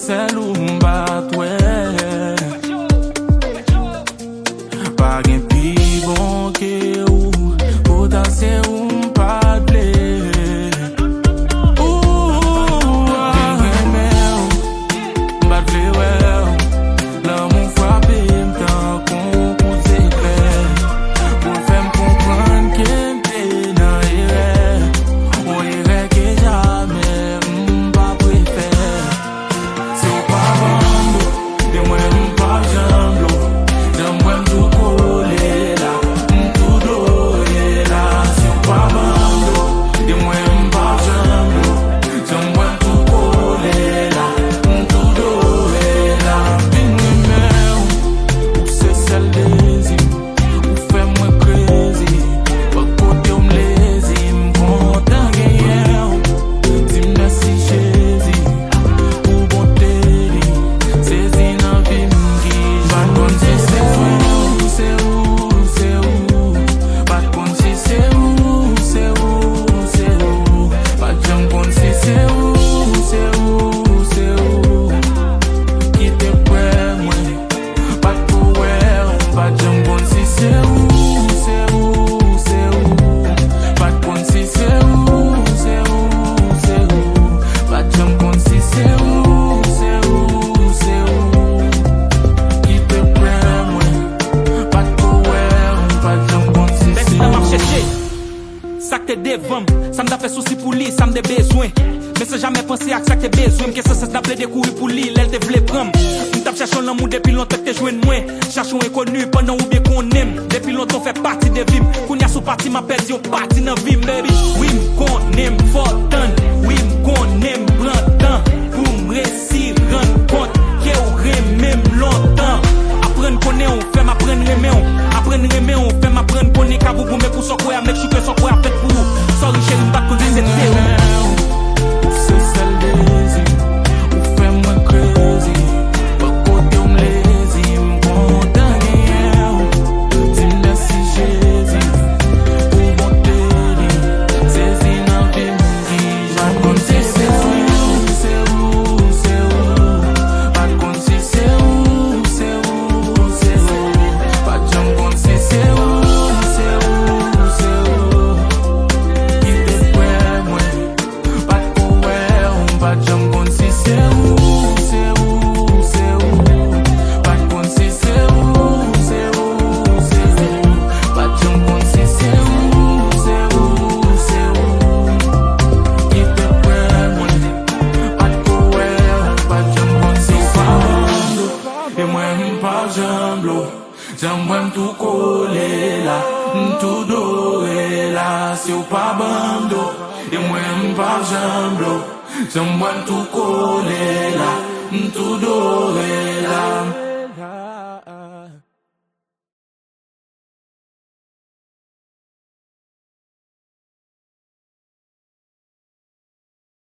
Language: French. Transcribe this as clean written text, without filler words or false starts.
celle où m'batoué. Pas gain pi bon que ou, potentiel ou m'parler. Ça m'a fait souci pour lui, ça m'a besoin. Mais sans jamais penser à ça que t'es besoin. Que ça n'a pas découvert pour lui, elle te voulait prendre. Nous cherchons l'amour depuis longtemps que t'es joué de moi. Cherchons inconnu pendant ou bien qu'on aime. Depuis longtemps fait partie de vie. Qu'on y a sous partie m'a perdu, on partie dans vie, baby. Oui, qu'on aime fort temps. Oui, qu'on aime prendre temps. Pour me réussir, rendre compte qu'on aime même longtemps. Apprendre qu'on est, on fait m'apprendre aimer on. Apprendre aimer on fait m'apprendre qu'on est. Car vous pouvez pour son quoi, avec je suis que son quoi fait pour vous. Sorry chérie, m'pas qu'on dit c'est celle des ou fais-moi crazy. Pas côté on lazy, m'content gagnant. Dis-moi si j'ai dit, pour monter, c'est une vie m'guide. Pas comme si c'est où, pas comme si c'est où, pas de jambes comme si c'est où. J'aime tout coller là, tout doré là, c'est au pas bando. Et moi pas j'aime tout coller là, tout doré